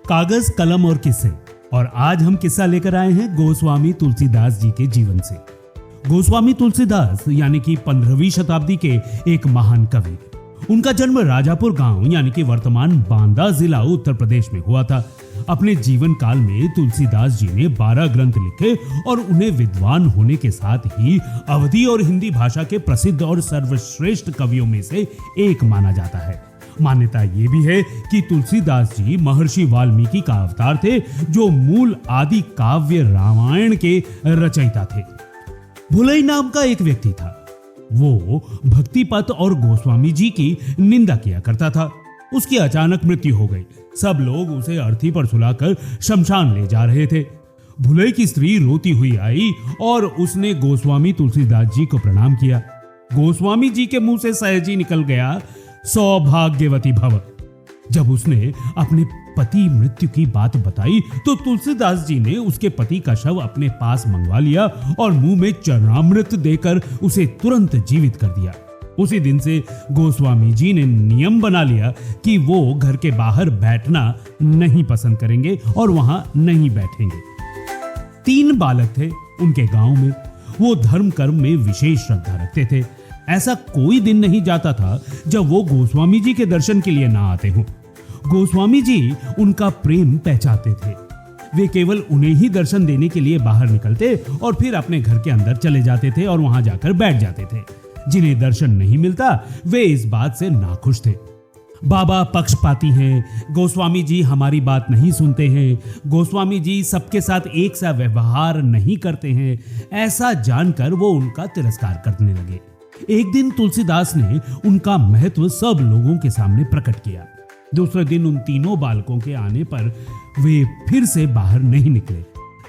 कागज, कलम और किस्से। और आज हम किस्सा लेकर आए हैं गोस्वामी तुलसीदास जी के जीवन से। गोस्वामी तुलसीदास यानी कि 15वीं शताब्दी के एक महान कवि। उनका जन्म राजापुर गांव यानी कि वर्तमान बांदा जिला उत्तर प्रदेश में हुआ था। अपने जीवन काल में तुलसीदास जी ने 12 ग्रंथ लिखे और उन्हें विद्वान होने के साथ ही अवधी और हिंदी भाषा के प्रसिद्ध और सर्वश्रेष्ठ कवियों में से एक माना जाता है। मान्यता ये भी है कि तुलसीदास जी महर्षि वाल्मीकि का अवतार थे, जो मूल आदि काव्य रामायण के रचयिता थे। भुलई नाम का एक व्यक्ति था। वो भक्ति पथ और गोस्वामी जी की निंदा किया करता था। उसकी अचानक मृत्यु हो गई। सब लोग उसे अर्थी पर सुलाकर शमशान ले जा रहे थे। भुलई की स्त्री रोती हुई आई और उसने गोस्वामी तुलसीदास जी को प्रणाम किया। गोस्वामी जी के मुंह से सहज ही निकल गया, सौभाग्यवती भव। जब उसने अपने पति मृत्यु की बात बताई तो तुलसीदास जी ने उसके पति का शव अपने पास मंगवा लिया और मुंह में चरणामृत देकर उसे तुरंत जीवित कर दिया। उसी दिन से गोस्वामी जी ने नियम बना लिया कि वो घर के बाहर बैठना नहीं पसंद करेंगे और वहां नहीं बैठेंगे। 3 बालक थे उनके गांव में। वो धर्म कर्म में विशेष श्रद्धा रखते थे। ऐसा कोई दिन नहीं जाता था जब वो गोस्वामी जी के दर्शन के लिए ना आते हों। गोस्वामी जी उनका प्रेम पहचानते थे। वे केवल उन्हें ही दर्शन देने के लिए बाहर निकलते और फिर अपने घर के अंदर चले जाते थे और वहां जाकर बैठ जाते थे। जिन्हें दर्शन नहीं मिलता वे इस बात से नाखुश थे। बाबा पक्षपाती हैं, गोस्वामी जी हमारी बात नहीं सुनते हैं, गोस्वामी जी सबके साथ एक सा व्यवहार नहीं करते हैं। ऐसा जानकर वो उनका तिरस्कार करने लगे। एक दिन तुलसीदास ने उनका महत्व सब लोगों के सामने प्रकट किया। दूसरे दिन उन तीनों बालकों के आने पर वे फिर से बाहर नहीं निकले।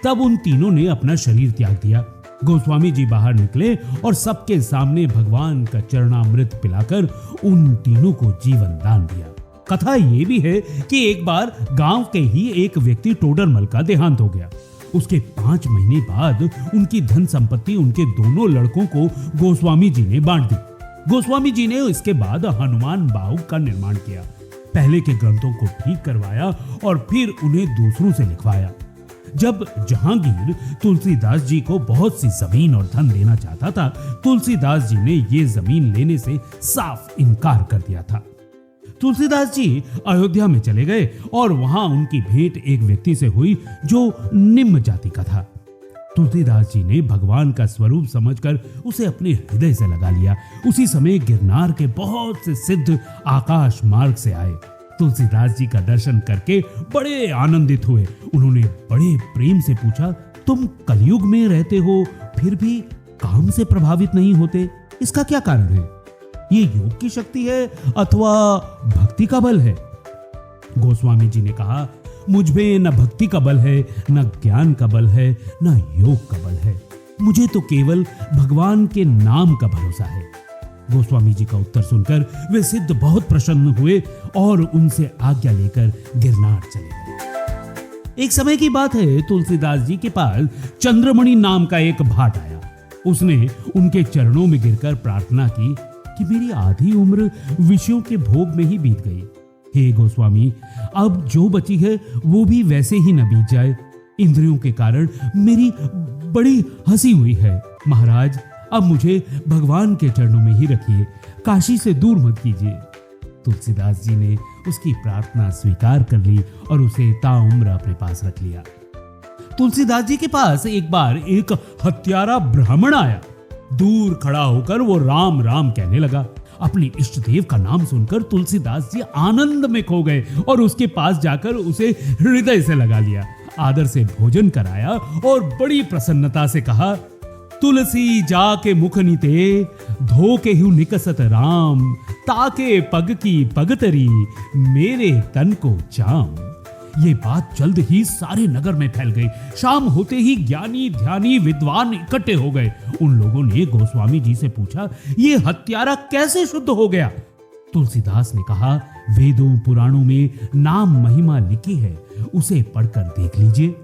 तब उन तीनों ने अपना शरीर त्याग दिया। गोस्वामी जी बाहर निकले और सबके सामने भगवान का चरणामृत पिलाकर उन तीनों को जीवन दान दिया। कथा ये भी है कि एक बार गांव के ही एक व्यक्ति टोडरमल का देहांत हो गया। उसके 5 महीने बाद उनकी धन संपत्ति उनके दोनों लड़कों को गोस्वामी जी ने बांट दी। गोस्वामी जी ने इसके बाद हनुमान बाहु का निर्माण किया, पहले के ग्रंथों को ठीक करवाया और फिर उन्हें दूसरों से लिखवाया। जब जहांगीर तुलसीदास जी को बहुत सी जमीन और धन देना चाहता था, तुलसीदास जी ने ये जमीन लेने से साफ इनकार कर दिया था। तुलसीदास जी अयोध्या में चले गए और वहां उनकी भेंट एक व्यक्ति से हुई जो निम्न जाति का था। तुलसीदास जी ने भगवान का स्वरूप समझकर उसे अपने हृदय से लगा लिया। उसी समय गिरनार के बहुत से सिद्ध आकाश मार्ग से आए। तुलसीदास जी का दर्शन करके बड़े आनंदित हुए। उन्होंने बड़े प्रेम से पूछा, तुम कलयुग में रहते हो फिर भी काम से प्रभावित नहीं होते, इसका क्या कारण है? ये योग की शक्ति है अथवा भक्ति का बल है? गोस्वामी जी ने कहा, मुझ में न भक्ति का बल है, न ज्ञान का बल है, न योग का बल है। मुझे तो केवल भगवान के नाम का भरोसा है। गोस्वामी जी का उत्तर सुनकर वे सिद्ध बहुत प्रसन्न हुए और उनसे आज्ञा लेकर गिरनार चले गए। एक समय की बात है, तुलसीदास जी के पास चंद्रमणि नाम का एक भाट आया। उसने उनके चरणों में गिरकर प्रार्थना की कि मेरी आधी उम्र विषयों के भोग में ही बीत गई। हे गोस्वामी, अब जो बची है वो भी वैसे ही न बीत जाए। इंद्रियों के कारण मेरी बड़ी हंसी हुई है। महाराज, अब मुझे भगवान के चरणों में ही रखिए, काशी से दूर मत कीजिए। तुलसीदास जी ने उसकी प्रार्थना स्वीकार कर ली और उसे ताउम्र अपने पास रख लिया। तुलसीदास जी के पास एक बार एक हत्यारा ब्राह्मण आया। दूर खड़ा होकर वो राम राम कहने लगा। अपने इष्ट देव का नाम सुनकर तुलसीदास जी आनंद में खो गए और उसके पास जाकर उसे हृदय से लगा लिया। आदर से भोजन कराया और बड़ी प्रसन्नता से कहा, तुलसी जाके मुख निते, धोके हूं निकसत राम, ताके पग की पगतरी, मेरे तन को चाम। ये बात जल्द ही सारे नगर में फैल गई। शाम होते ही ज्ञानी ध्यानी विद्वान इकट्ठे हो गए। उन लोगों ने गोस्वामी जी से पूछा, ये हत्यारा कैसे शुद्ध हो गया? तुलसीदास ने कहा, वेदों पुराणों में नाम महिमा लिखी है, उसे पढ़कर देख लीजिए।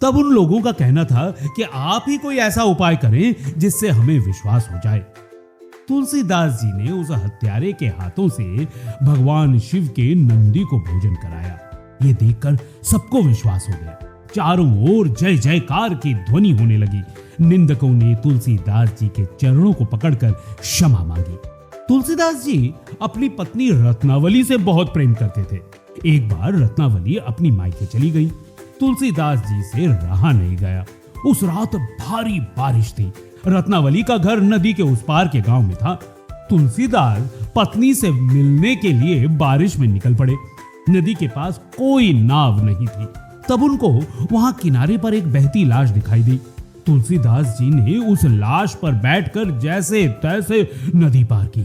तब उन लोगों का कहना था कि आप ही कोई ऐसा उपाय करें जिससे हमें विश्वास हो जाए। तुलसीदास जी ने उस हत्यारे के हाथों से भगवान शिव के नंदी को भोजन कराया। ये देखकर सबको विश्वास हो गया। चारों ओर जय जयकार की ध्वनि होने लगी। निंदकों ने तुलसीदास जी के चरणों को पकड़कर क्षमा मांगी। तुलसीदास जी अपनी पत्नी रत्नावली से बहुत प्रेम करते थे। एक बार रत्नावली अपनी मायके चली गई। तुलसीदास जी से रहा नहीं गया। उस रात भारी बारिश थी। रत्नावली का घर नदी के उस पार के गांव में था। तुलसीदास पत्नी से मिलने के लिए बारिश में निकल पड़े। नदी के पास कोई नाव नहीं थी। तब उनको वहां किनारे पर एक बहती लाश दिखाई दी। तुलसीदास जी ने उस लाश पर बैठकर जैसे तैसे नदी पार की।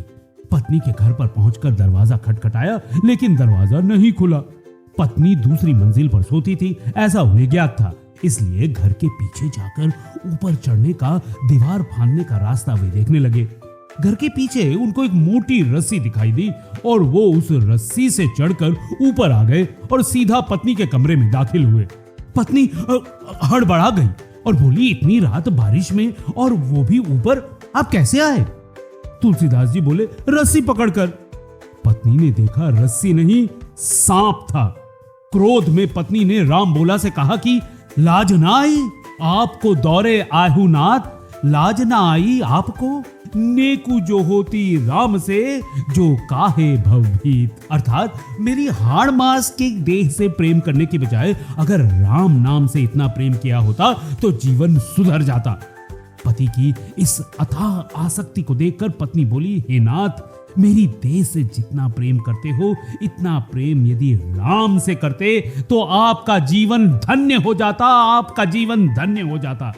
पत्नी के घर पर पहुंचकर दरवाजा खटखटाया, लेकिन दरवाजा नहीं खुला। पत्नी दूसरी मंजिल पर सोती थी, ऐसा उन्हें ज्ञात था। इसलिए घर के पीछे जाकर ऊपर चढ़ने का, दीवार फांदने का रास्ता वे देखने लगे। घर के पीछे उनको एक मोटी रस्सी दिखाई दी और वो उस रस्सी से चढ़कर ऊपर आ गए और सीधा पत्नी के कमरे में दाखिल हुए। पत्नी हड़बड़ा गई और बोली, इतनी रात बारिश में और वो भी ऊपर, आप कैसे आए? तुलसीदास जी बोले, रस्सी पकड़कर। पत्नी ने देखा रस्सी नहीं, सांप था। क्रोध में पत्नी ने राम बोला से कहा कि लाज ना आई आपको दौरे आहुनाथ, लाज ना आई आपको, नेकू जो होती राम से, जो काहे भवभीत। अर्थात मेरी हाड़ मास के देह से प्रेम करने की बजाय अगर राम नाम से इतना प्रेम किया होता तो जीवन सुधर जाता। पति की इस अथाह आसक्ति को देखकर पत्नी बोली, हे नाथ, मेरी देह से जितना प्रेम करते हो, इतना प्रेम यदि राम से करते तो आपका जीवन धन्य हो जाता, आपका जीवन धन्य हो जाता।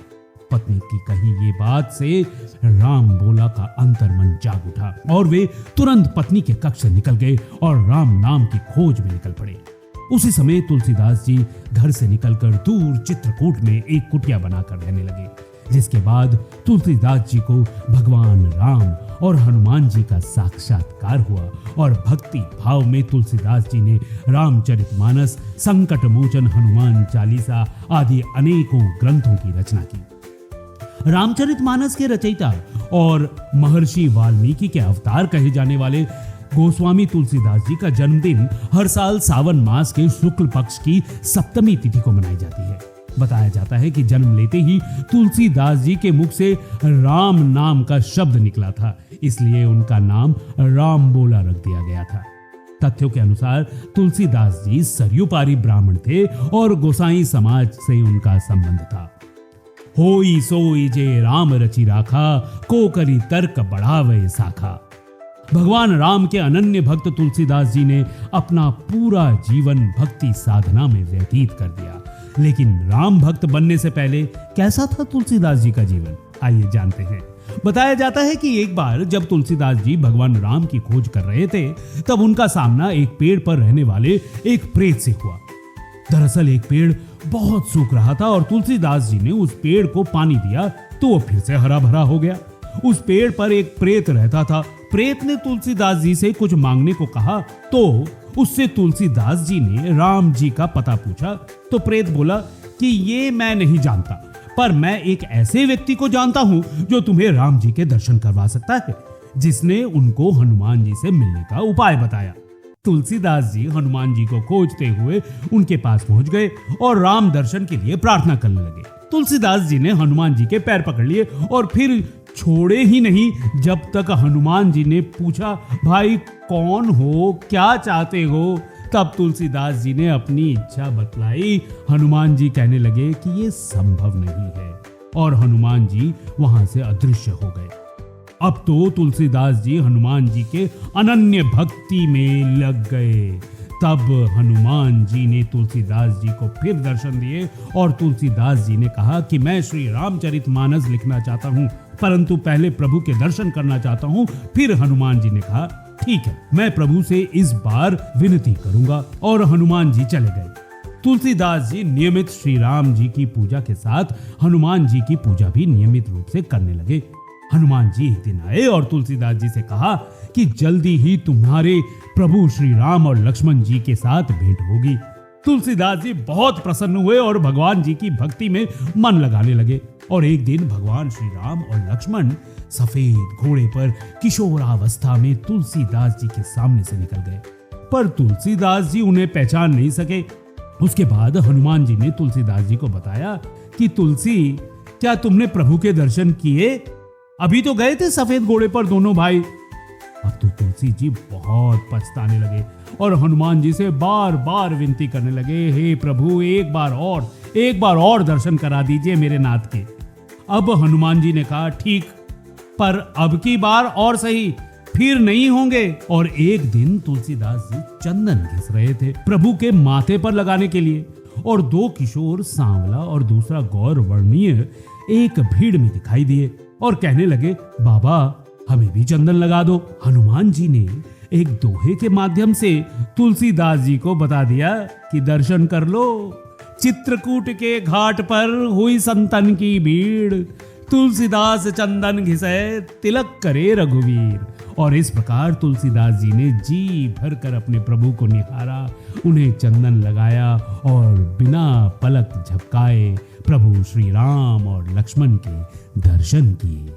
पत्नी की कही ये बात से राम बोला का अंतर्मन जाग उठा और वे तुरंत पत्नी के कक्ष से निकल गए और राम नाम की खोज में निकल पड़े। उसी समय तुलसीदास जी घर से निकलकर दूर चित्रकूट में एक कुटिया बनाकर रहने लगे, जिसके बाद तुलसीदास जी को भगवान राम और हनुमान जी का साक्षात्कार हुआ और भक्ति भाव में तुलसीदास जी ने रामचरितमानस, संकट मोचन हनुमान चालीसा आदि अनेकों ग्रंथों की रचना की। रामचरितमानस के रचयिता और महर्षि वाल्मीकि के अवतार कहे जाने वाले गोस्वामी तुलसीदास जी का जन्मदिन हर साल सावन मास के शुक्ल पक्ष की सप्तमी तिथि को मनाई जाती है। बताया जाता है कि जन्म लेते ही तुलसीदास जी के मुख से राम नाम का शब्द निकला था, इसलिए उनका नाम राम बोला रख दिया गया था। तथ्यों के अनुसार तुलसीदास जी सरयुपारी ब्राह्मण थे और गोसाई समाज से उनका संबंध था। होई सोई जे राम रचि राखा, को करी तर्क बढ़ावे साखा। भगवान राम के अनन्य भक्त तुलसीदास जी ने अपना पूरा जीवन भक्ति साधना में व्यतीत कर दिया। लेकिन राम भक्त बनने से पहले कैसा था तुलसीदास जी का जीवन, आइए जानते हैं। बताया जाता है कि एक बार जब तुलसीदास जी भगवान राम की खोज कर रहे थे, तब उनका सामना एक पेड़ पर रहने वाले एक प्रेत से हुआ। दरअसल एक पेड़ बहुत सूख रहा था और तुलसीदास जी ने उस पेड़ को पानी दिया तो वो फिर से हरा भरा हो गया। उस पेड़ पर एक प्रेत रहता था। प्रेत ने तुलसीदास जी से कुछ मांगने को कहा तो उससे तुलसीदास जी ने राम जी का पता पूछा तो प्रेत बोला कि ये मैं नहीं जानता, पर मैं एक ऐसे व्यक्ति को जानता हूं जो तुम्हें राम जी के दर्शन करवा सकता है, जिसने उनको हनुमान जी से मिलने का उपाय बताया। तुलसीदास जी हनुमान जी को खोजते हुए उनके पास पहुंच गए और राम दर्शन के लिए प्रार्थना करने लगे। तुलसीदास जी ने हनुमान जी के पैर पकड़ लिए और फिर छोड़े ही नहीं जब तक हनुमान जी ने पूछा, भाई कौन हो, क्या चाहते हो? तब तुलसीदास जी ने अपनी इच्छा बतलाई। हनुमान जी कहने लगे कि ये संभव नहीं है और हनुमान जी वहां से अदृश्य हो गए। अब तो तुलसीदास जी हनुमान जी के अनन्य भक्ति में लग गए। तब हनुमान जी ने तुलसीदास जी को फिर दर्शन दिए और तुलसीदास जी ने कहा कि मैं श्री रामचरितमानस लिखना चाहता हूँ, परंतु पहले प्रभु के दर्शन करना चाहता हूँ। फिर हनुमान जी ने कहा, ठीक है, मैं प्रभु से इस बार विनती करूंगा, और हनुमान जी चले गए। तुलसीदास जी नियमित श्री राम जी की पूजा के साथ हनुमान जी की पूजा भी नियमित रूप से करने लगे। हनुमान जी एक दिन आए और तुलसीदास जी से कहा कि जल्दी ही तुम्हारे प्रभु श्री राम और लक्ष्मण जी के साथ भेंट होगी। तुलसीदास जी बहुत प्रसन्न हुए और भगवान जी की भक्ति में मन लगाने लगे। और एक दिन भगवान श्री राम और लक्ष्मण सफेद घोड़े पर किशोरावस्था में तुलसीदास जी के सामने से निकल गए, पर तुलसीदास जी उन्हें पहचान नहीं सके। उसके बाद हनुमान जी ने तुलसीदास जी को बताया कि तुलसी, क्या तुमने प्रभु के दर्शन किए? अभी तो गए थे सफेद घोड़े पर दोनों भाई। अब तो तुलसी जी बहुत पछताने लगे और हनुमान जी से बार बार विनती करने लगे, हे प्रभु, एक बार और दर्शन करा दीजिए मेरे नाथ के। अब हनुमान जी ने कहा, ठीक, पर अब की बार और सही, फिर नहीं होंगे। और एक दिन तुलसीदास जी चंदन घिस रहे थे प्रभु के माथे पर लगाने के लिए, और दो किशोर, सांवला और दूसरा गौर वर्णीय, एक भीड़ में दिखाई दिए और कहने लगे, बाबा हमें भी चंदन लगा दो। हनुमान जी ने एक दोहे के माध्यम से तुलसीदास जी को बता दिया कि दर्शन कर लो, चित्रकूट के घाट पर हुई संतन की भीड़, तुलसीदास चंदन घिसे तिलक करे रघुवीर। और इस प्रकार तुलसीदास जी ने जी भर कर अपने प्रभु को निहारा, उन्हें चंदन लगाया और बिना पलक झपकाए प्रभु श्री राम और लक्ष्मण के दर्शन किए।